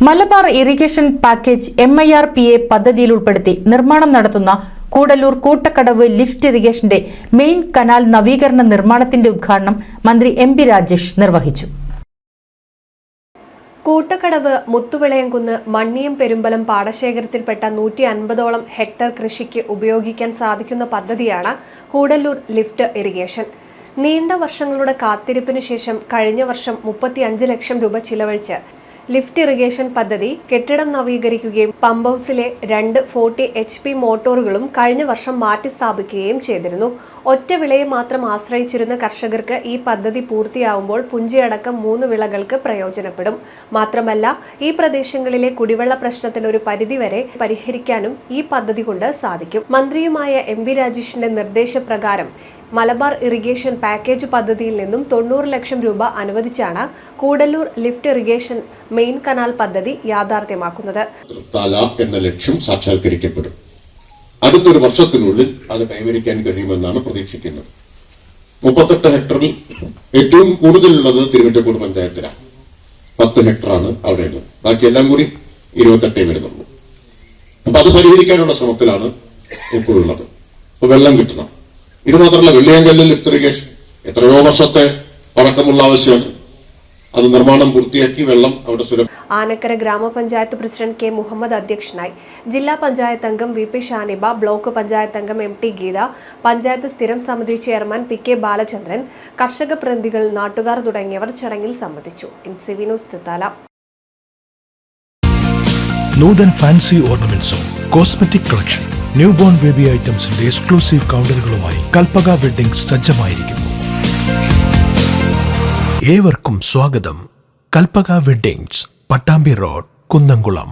Malabar irrigation package MIRPA പദ്ധതിയിൽ ഉൾപ്പെടുത്തി നിർമ്മാണം നടത്തുന്ന കൂടല്ലൂർ കൂട്ടക്കടവ് ലിഫ്റ്റ് ഇറിഗേഷന്റെ മെയിൻ കനാൽ നവീകരണ നിർമ്മാണത്തിന്റെ ഉദ്ഘാടനം മന്ത്രി MP രാജേഷ് നിർവഹിച്ചു. കൂട്ടക്കടവ് മുത്തുവിളയംകുന്ന് മണ്ണിയം പെരുമ്പലം പാടശേഖരത്തിൽപ്പെട്ട 150ഓളം ഹെക്ടർ കൃഷിക്ക് ഉപയോഗിക്കാൻ സാധിക്കുന്ന പദ്ധതിയാണ് കൂടല്ലൂർ ലിഫ്റ്റ് ഇറിഗേഷൻ. നീണ്ട വർഷങ്ങളുടെ കാത്തിരിപ്പിന് ശേഷം കഴിഞ്ഞ വർഷം 35 ലക്ഷം രൂപ ചിലവഴിച്ച് ലിഫ്റ്റ് ഇറിഗേഷൻ പദ്ധതി കെട്ടിടം നവീകരിക്കുകയും പമ്പ് ഹൗസിലെ 2 40 HP മോട്ടോറുകളും കഴിഞ്ഞ വർഷം മാറ്റി സ്ഥാപിക്കുകയും ചെയ്തിരുന്നു. ഒറ്റ വിളയെ മാത്രം ആശ്രയിച്ചിരുന്ന കർഷകർക്ക് ഈ പദ്ധതി പൂർത്തിയാവുമ്പോൾ പുഞ്ചയടക്കം 3 വിളകൾക്ക് പ്രയോജനപ്പെടും. മാത്രമല്ല, ഈ പ്രദേശങ്ങളിലെ കുടിവെള്ള പ്രശ്നത്തിന് ഒരു പരിധിവരെ പരിഹരിക്കാനും ഈ പദ്ധതി കൊണ്ട് സാധിക്കും. മന്ത്രിയുമായ MP രാജേഷിന്റെ നിർദ്ദേശപ്രകാരം മലബാർ ഇറിഗേഷൻ പാക്കേജ് പദ്ധതിയിൽ നിന്നും 90 ലക്ഷം രൂപ അനുവദിച്ചാണ് Koodallur lift irrigation main canal പദ്ധതി യാഥാർത്ഥ്യമാക്കുന്നത്. എന്ന ലക്ഷ്യം സാക്ഷാത്കരിക്കപ്പെടും. അടുത്തൊരു വർഷത്തിനുള്ളിൽ അത് കൈവരിക്കാൻ കഴിയുമെന്നാണ് പ്രതീക്ഷിക്കുന്നത്. 38 ഹെക്ടറിൽ ഏറ്റവും കൂടുതലുള്ളത് തിരുവറ്റക്കോട് പഞ്ചായത്തിലാണ്. 10 ഹെക്ടറാണ് അവിടെയുള്ളത്. ബാക്കിയെല്ലാം കൂടി 28 വരുന്നുള്ളൂ. അപ്പൊ അത് പരിഹരിക്കാനുള്ള ശ്രമത്തിലാണ് ഇപ്പോഴുള്ളത്. അപ്പൊ വെള്ളം കിട്ടണം. ഇത് മാത്രമല്ല, വെള്ളിയാങ്കല്ല് ലിഫ്റ്റ് ഇറിഗേഷൻ എത്രയോ വർഷത്തെ പഴക്കമുള്ള ആവശ്യമാണ്. അത് നിർമ്മാണം പൂർത്തിയാക്കി വെള്ളം അവിടെ ആനക്കര ഗ്രാമപഞ്ചായത്ത് പ്രസിഡന്റ് K. മുഹമ്മദ് അധ്യക്ഷനായി. ജില്ലാ പഞ്ചായത്ത് അംഗം VP ഷാനിബ, ബ്ലോക്ക് പഞ്ചായത്ത് അംഗം MT ഗീത, പഞ്ചായത്ത് സ്ഥിരം സമിതി ചെയർമാൻ PK ബാലചന്ദ്രൻ, കർഷക പ്രതിനിധികൾ, നാട്ടുകാർ തുടങ്ങിയവർ ചടങ്ങിൽ സംബന്ധിച്ചു. NCV news Thrithala. Nuthan fancy ഓർണമെന്റ്സും cosmetic collection, new born baby ഐറ്റംസിന്റെ എക്സ്ക്ലൂസീവ് കൗണ്ടറുകളുമായി കൽപ്പക വെഡ്ഡിംഗ്സ് സജ്ജമായിരിക്കുന്നു. ഏവർക്കും സ്വാഗതം. Kalpaka weddings, Pattambi road, Kunnamkulam.